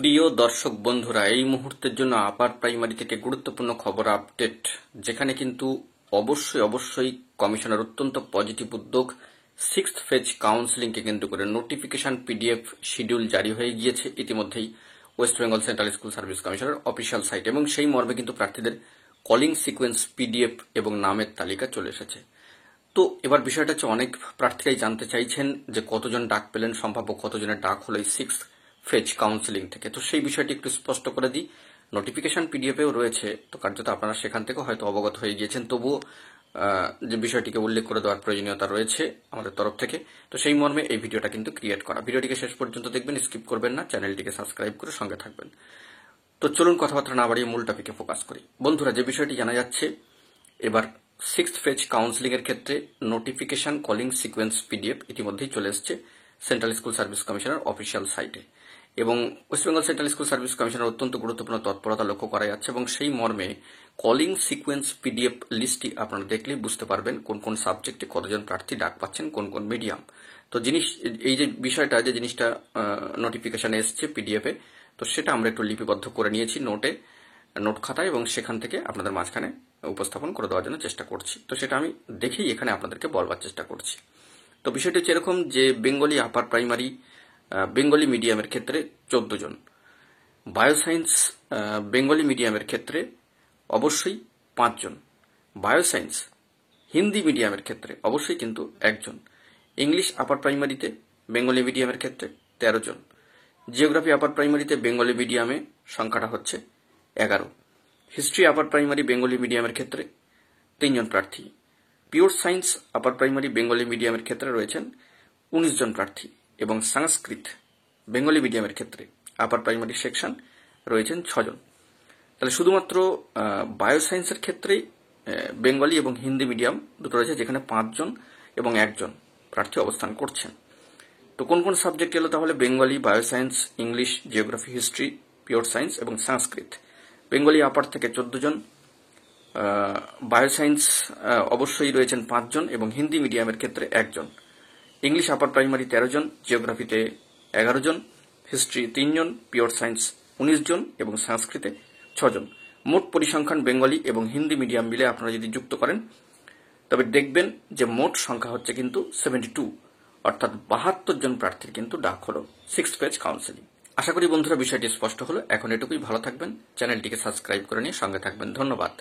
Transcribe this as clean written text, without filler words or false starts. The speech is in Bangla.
প্রিয় দর্শক বন্ধুরা, এই মুহূর্তের জন্য আপার প্রাইমারি থেকে গুরুত্বপূর্ণ খবর আপডেট, যেখানে কিন্তু অবশ্যই কমিশনের অত্যন্ত পজিটিভ উদ্যোগ। 6th ফেজ কাউন্সিলিংকে কেন্দ্র করে নোটিফিকেশন পিডিএফ শিডিউল জারি হয়ে গিয়েছে ইতিমধ্যেই West Bengal central school service কমিশনের অফিসিয়াল সাইট, এবং সেই মর্মে কিন্তু প্রার্থীদের কলিং সিকোয়েন্স পিডিএফ এবং নামের তালিকা চলে এসেছে। তো এবার বিষয়টা হচ্ছে, অনেক প্রার্থীরাই জানতে চাইছেন যে কতজন ডাক পেলেন, সম্ভাব্য কতজনের ডাক হলো এই 6th ফেজ কাউন্সিলিং থেকে। তো সেই বিষয়টি একটু স্পষ্ট করে দিই। নোটিফিকেশন পিডিএফেও রয়েছে, তো কার্যত আপনারা সেখান থেকে হয়তো অবগত হয়ে গিয়েছেন, তবুও যে বিষয়টিকে উল্লেখ করে দেওয়ার প্রয়োজনীয়তা রয়েছে আমাদের তরফ থেকে। তো সেই মর্মে এই ভিডিওটা কিন্তু ক্রিয়েট করা। ভিডিওটিকে শেষ পর্যন্ত দেখবেন, স্কিপ করবেন না, চ্যানেলটিকে সাবস্ক্রাইব করে সঙ্গে থাকবেন। তো চলুন কথাবার্তা না বাড়িয়ে মূল টপিকে ফোকাস করি। বন্ধুরা, যে বিষয়টি জানা যাচ্ছে, এবার 6th ফেজ কাউন্সিলিং এর ক্ষেত্রে নোটিফিকেশন কলিং সিকোয়েন্স পিডিএফ ইতিমধ্যেই চলে এসেছে সেন্ট্রাল স্কুল সার্ভিস কমিশনের অফিসিয়াল সাইটে, এবং West Bengal central school service কমিশনের অত্যন্ত গুরুত্বপূর্ণ তৎপরতা লক্ষ্য করা যাচ্ছে। এবং সেই মর্মে কলিং সিকোয়েন্স পিডিএফ লিস্টটি আপনারা দেখলেই বুঝতে পারবেন কোন কোন সাবজেক্টে কতজন প্রার্থী ডাক পাচ্ছেন, কোন কোন মিডিয়াম। তো এই যে বিষয়টা, যে জিনিসটা নোটিফিকেশনে এসছে পিডিএফে, তো সেটা আমরা একটু লিপিবদ্ধ করে নিয়েছি নোট খাতায়, এবং সেখান থেকে আপনাদের মাঝখানে উপস্থাপন করে দেওয়ার জন্য চেষ্টা করছি। তো সেটা আমি দেখেই এখানে আপনাদেরকে বলবার চেষ্টা করছি। তো বিষয়টি হচ্ছে এরকম যে বেঙ্গলি আপার প্রাইমারি বেঙ্গলি মিডিয়ামের ক্ষেত্রে 14 জন, বায়োসায়েন্স বেঙ্গলি মিডিয়ামের ক্ষেত্রে অবশ্যই 5 জন, বায়োসায়েন্স হিন্দি মিডিয়ামের ক্ষেত্রে অবশ্যই কিন্তু 1 জন, ইংলিশ আপার প্রাইমারিতে বেঙ্গলি মিডিয়ামের ক্ষেত্রে 13 জন, জিওগ্রাফি আপার প্রাইমারিতে বেঙ্গলি মিডিয়ামে সংখ্যাটা হচ্ছে 11, হিস্ট্রি আপার প্রাইমারি বেঙ্গলি মিডিয়ামের ক্ষেত্রে 3 জন প্রার্থী, pure science upper primary Bengali মিডিয়ামের ক্ষেত্রে রয়েছেন 19 জন প্রার্থী, এবং সংস্কৃত বেঙ্গলি মিডিয়ামের ক্ষেত্রে আপার প্রাইমারি সেকশন রয়েছেন 6 জন। তাহলে শুধুমাত্র বায়োসায়েন্সের ক্ষেত্রেই বেঙ্গলি এবং হিন্দি মিডিয়াম দুটো রয়েছে, যেখানে 5 জন এবং 1 জন প্রার্থী অবস্থান করছেন। তো কোন কোন সাবজেক্ট এলো তাহলে? Bengali, bioscience, English, geography, history, pure science এবং সংস্কৃত। বেঙ্গলি আপার থেকে 14 জন, বায়োসায়েন্স অবশ্যই রয়েছেন 5 জন, এবং হিন্দি মিডিয়ামের ক্ষেত্রে 1 জন, ইংলিশ আপার প্রাইমারি 13 জন, জিওগ্রাফিতে 11 জন, হিস্ট্রি 3 জন, পিওর সায়েন্স 19 জন এবং সংস্কৃতে 6 জন। মোট পরিসংখ্যান বেঙ্গলি এবং হিন্দি মিডিয়াম মিলে আপনারা যদি যুক্ত করেন, তবে দেখবেন যে মোট সংখ্যা হচ্ছে কিন্তু 72, অর্থাৎ 72 জন প্রার্থীর কিন্তু ডাক হলো 6th ফেজ কাউন্সিলিং। আশা করি বন্ধুরা বিষয়টি স্পষ্ট হলো। এখন এটুকুই, ভালো থাকবেন, চ্যানেলটিকে সাবস্ক্রাইব করে নিয়ে সঙ্গে থাকবেন। ধন্যবাদ।